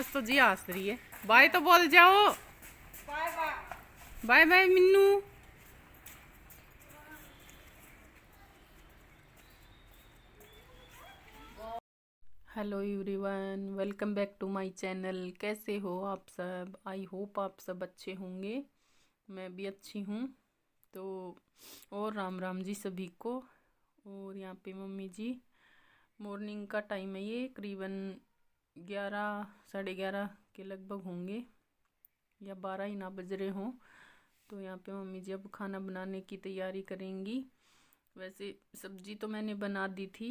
आज तो जी हंस रही है। बाय तो बोल जाओ। Bye bye. Bye bye Minnu. Hello everyone, welcome back to my channel. कैसे हो आप सब? आई होप आप सब अच्छे होंगे। मैं भी अच्छी हूँ। तो और राम राम जी सभी को। और यहाँ पे मम्मी जी, मॉर्निंग का टाइम है, ये करीबन 11 साढ़े 11 के लगभग होंगे या 12 ही ना बज रहे हों। तो यहाँ पे मम्मी जी अब खाना बनाने की तैयारी करेंगी। वैसे सब्जी तो मैंने बना दी थी,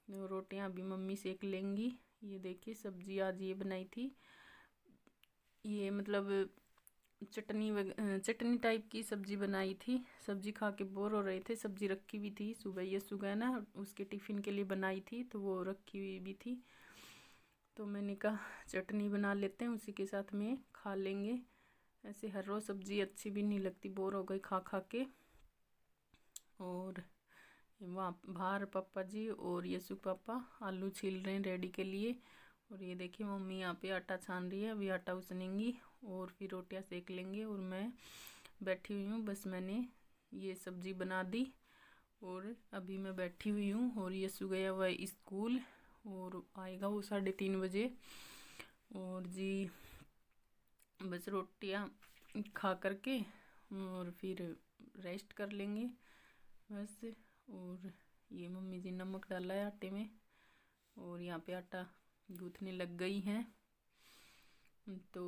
रोटियां अभी मम्मी सेक लेंगी। ये देखिए सब्जी आज ये बनाई थी, ये मतलब चटनी टाइप की सब्जी बनाई थी। सब्जी खा के बोर हो रहे थे, सब्जी रखी हुई थी सुबह, ये सुबह ना उसके टिफ़िन के लिए बनाई थी तो वो रखी हुई भी थी। तो मैंने कहा चटनी बना लेते हैं, उसी के साथ में खा लेंगे। ऐसे हर रोज़ सब्जी अच्छी भी नहीं लगती, बोर हो गई खा खा के। और वहाँ बाहर पापा जी और यशु पापा आलू छील रहे हैं रेडी के लिए। और ये देखिए मम्मी यहाँ पे आटा छान रही है, अभी आटा उसनेंगी और फिर रोटियाँ सेक लेंगे। और मैं बैठी हुई हूँ, बस मैंने ये सब्जी बना दी और अभी मैं बैठी हुई हूँ। और यशु गया हुआ है स्कूल और आएगा वो 3:30 बजे। और जी बस रोटियाँ खा करके और फिर रेस्ट कर लेंगे बस। और ये मम्मी जी नमक डाला है आटे में और यहाँ पे आटा गूँथने लग गई हैं। तो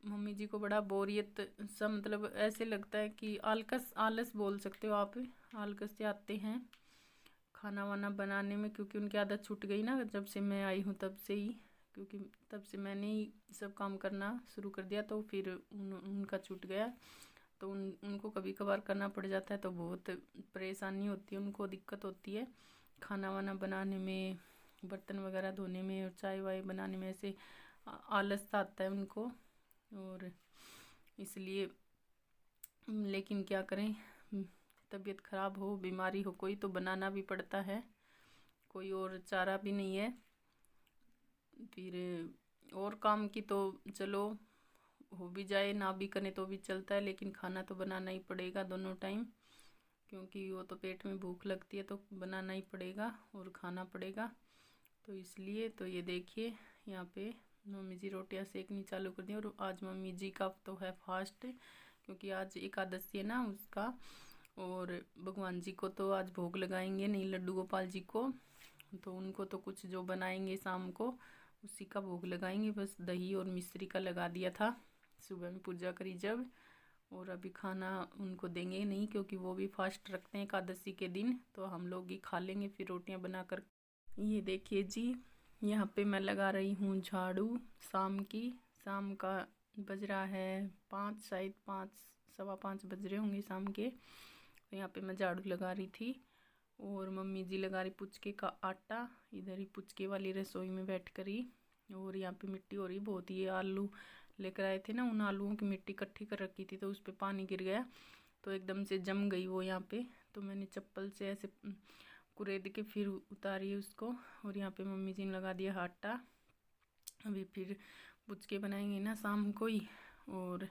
मम्मी जी को बड़ा बोरियत सा, मतलब ऐसे लगता है कि आलस बोल सकते हो आप, आलस से आते हैं खाना वाना बनाने में, क्योंकि उनकी आदत छूट गई ना जब से मैं आई हूँ तब से ही। क्योंकि तब से मैंने ही सब काम करना शुरू कर दिया तो फिर उनका छूट गया। तो उनको कभी कभार करना पड़ जाता है तो बहुत परेशानी होती है, उनको दिक्कत होती है खाना वाना बनाने में, बर्तन वगैरह धोने में और चाय वाय बनाने में। ऐसे आलस आता है उनको। और इसलिए लेकिन क्या करें, तबीयत ख़राब हो, बीमारी हो कोई, तो बनाना भी पड़ता है, कोई और चारा भी नहीं है। फिर और काम की तो चलो हो भी जाए, ना भी करें तो भी चलता है, लेकिन खाना तो बनाना ही पड़ेगा दोनों टाइम, क्योंकि वो तो पेट में भूख लगती है तो बनाना ही पड़ेगा और खाना पड़ेगा। तो इसलिए तो ये देखिए यहाँ पे मम्मी जी रोटियां सेकनी चालू कर दी। और आज मम्मी जी का तो है फास्ट, क्योंकि आज एकादशी है ना उसका। और भगवान जी को तो आज भोग लगाएंगे नहीं, लड्डू गोपाल जी को, तो उनको तो कुछ जो बनाएंगे शाम को उसी का भोग लगाएंगे। बस दही और मिश्री का लगा दिया था सुबह में पूजा करी जब। और अभी खाना उनको देंगे नहीं, क्योंकि वो भी फास्ट रखते हैं एकादशी के दिन, तो हम लोग ही खा लेंगे फिर रोटियां बनाकर। ये देखिए जी यहाँ पे मैं लगा रही हूँ झाड़ू शाम का बज रहा है 5, शायद 5 सवा 5 बज रहे होंगे शाम के। तो यहाँ पे मैं झाड़ू लगा रही थी और मम्मी जी लगा रही पुचके का आटा, इधर ही पुचके वाली रसोई में बैठ कर ही। और यहाँ पे मिट्टी हो रही बहुत, ये आलू लेकर आए थे ना, उन आलूओं की मिट्टी इकट्ठी कर रखी थी तो उस पर पानी गिर गया तो एकदम से जम गई वो यहाँ पे। तो मैंने चप्पल से ऐसे कुरेद के फिर उतारी उसको। और यहाँ पे मम्मी जी ने लगा दिया आटा, अभी फिर पुचके बनाएंगे ना शाम को ही। और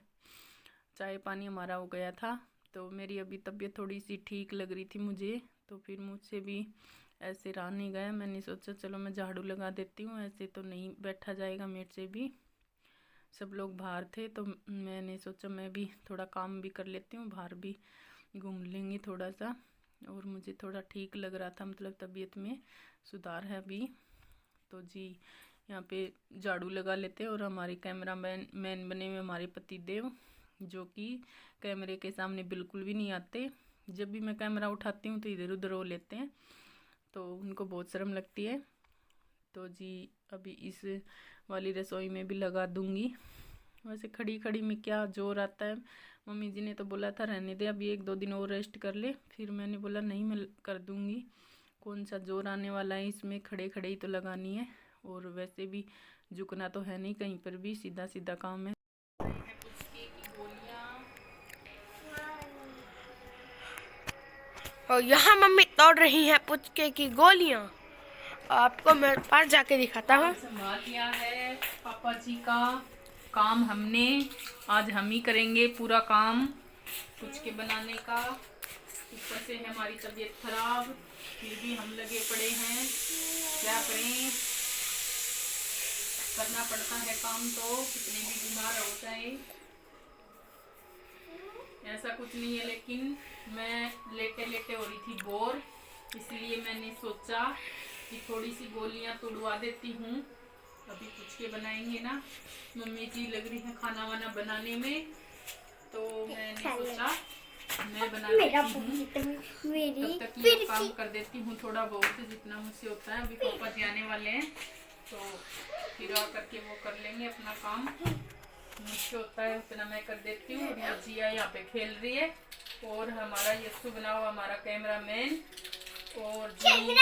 चाय पानी हमारा हो गया था, तो मेरी अभी तबीयत थोड़ी सी ठीक लग रही थी मुझे, तो फिर मुझसे भी ऐसे रहा नहीं गया। मैंने सोचा चलो मैं झाड़ू लगा देती हूँ, ऐसे तो नहीं बैठा जाएगा मेरे से भी। सब लोग बाहर थे तो मैंने सोचा मैं भी थोड़ा काम भी कर लेती हूँ, बाहर भी घूम लेंगे थोड़ा सा। और मुझे थोड़ा ठीक लग रहा था, मतलब तबीयत में सुधार है अभी। तो जी यहाँ पे झाड़ू लगा लेते हैं। और हमारे कैमरा मैन बने हुए हमारे पति देव, जो कि कैमरे के सामने बिल्कुल भी नहीं आते। जब भी मैं कैमरा उठाती हूँ तो इधर उधर हो लेते हैं, तो उनको बहुत शर्म लगती है। तो जी अभी इस वाली रसोई में भी लगा दूंगी। वैसे खड़ी खड़ी में क्या जोर आता है, मम्मी जी ने तो बोला था रहने दे अभी 1-2 दिन और रेस्ट कर ले, फिर मैंने बोला नहीं मैं कर दूंगी, कौन सा जोर आने वाला है इसमें, खड़े खड़े ही तो लगानी है। और वैसे भी झुकना तो है नहीं कहीं पर भी, सीधा सीधा काम है। पुचके की गोलियां और यहाँ मम्मी तोड़ रही है पुचके की गोलियाँ। आपको मैं पास जाके दिखाता हूँ। संभाल लिया है पापा जी का काम हमने। आज हम ही करेंगे पूरा काम कुछ के बनाने का। ऊपर से है हमारी तबीयत खराब, फिर भी हम लगे पड़े हैं। क्या करें, करना पड़ता है काम तो, कितने भी बीमार हो जाए। ऐसा कुछ नहीं है, लेकिन मैं लेटे लेटे हो रही थी बोर, इसलिए मैंने सोचा कि थोड़ी सी गोलियां तोड़वा देती हूँ। अभी कुछ के बनाएंगे ना, मम्मी जी लग रही है खाना वाना बनाने में, तो मैंने सोचा मैं बना देती हूँ। तब तक ये काम कर देती हूँ थोड़ा बहुत जितना मुझसे होता है। अभी पापा जी आने वाले हैं तो फिर आ करके वो कर लेंगे अपना काम। मुझसे होता है उतना मैं कर देती हूँ। जिया यहाँ पे खेल रही है और हमारा यस्सु बना हुआ हमारा कैमरामैन। और जी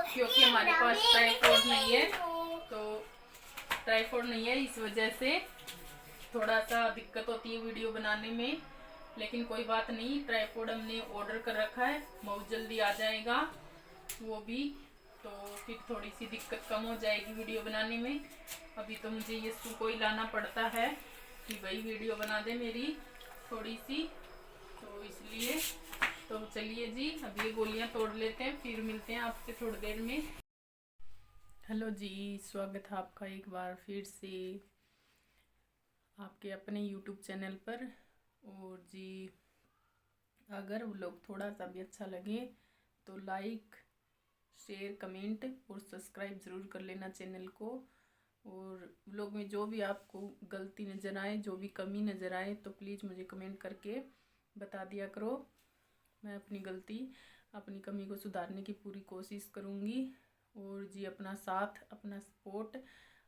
क्योंकि हमारे पास ट्राइपॉड नहीं है, तो ट्राइपॉड नहीं है, इस वजह से थोड़ा सा दिक्कत होती है वीडियो बनाने में। लेकिन कोई बात नहीं, ट्राइपॉड हमने ऑर्डर कर रखा है, बहुत जल्दी आ जाएगा वो भी, तो फिर थोड़ी सी दिक्कत कम हो जाएगी वीडियो बनाने में। अभी तो मुझे यस्सु को ही लाना पड़ता है कि भाई वीडियो बना दे मेरी थोड़ी सी, तो इसलिए। तो चलिए जी, अब ये गोलियां तोड़ लेते हैं, फिर मिलते हैं आपसे थोड़ी देर में। हेलो जी, स्वागत है आपका एक बार फिर से आपके अपने YouTube चैनल पर। और जी अगर व्लॉग थोड़ा सा भी अच्छा लगे तो लाइक शेयर कमेंट और सब्सक्राइब ज़रूर कर लेना चैनल को। और व्लॉग में जो भी आपको गलती नज़र आए, जो भी कमी नज़र आए, तो प्लीज़ मुझे कमेंट करके बता दिया करो। मैं अपनी गलती अपनी कमी को सुधारने की पूरी कोशिश करूँगी। और जी अपना साथ, अपना सपोर्ट,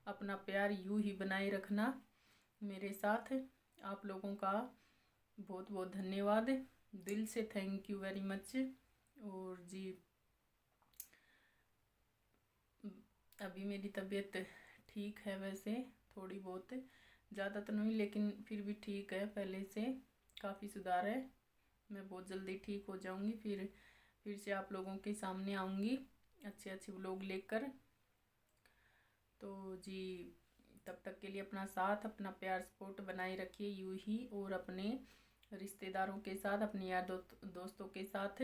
अपना प्यार यूँ ही बनाए रखना मेरे साथ। आप लोगों का बहुत बहुत धन्यवाद, दिल से थैंक यू वेरी मच। और जी अभी मेरी तबीयत ठीक है, वैसे थोड़ी बहुत, ज़्यादा तो नहीं लेकिन फिर भी ठीक है, पहले से काफ़ी सुधार है। मैं बहुत जल्दी ठीक हो जाऊंगी, फिर से आप लोगों के सामने आऊँगी अच्छे अच्छे व्लॉग लेकर। तो जी तब तक के लिए अपना साथ, अपना प्यार सपोर्ट बनाए रखिए यूँ ही। और अपने रिश्तेदारों के साथ, अपने यार दोस्तों के साथ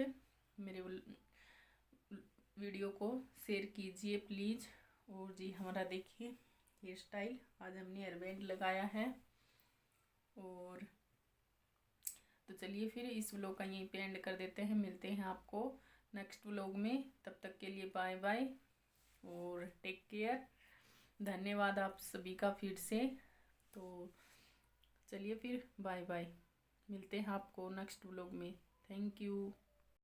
मेरे वीडियो को शेयर कीजिए प्लीज़। और जी हमारा देखिए हेयर स्टाइल, आज हमने हेयर बैंड लगाया है। और तो चलिए फिर इस व्लॉग का यहीं पे एंड कर देते हैं, मिलते हैं आपको नेक्स्ट व्लॉग में। तब तक के लिए बाय बाय और टेक केयर। धन्यवाद आप सभी का फिर से। तो चलिए फिर बाय बाय, मिलते हैं आपको नेक्स्ट व्लॉग में। Thank you.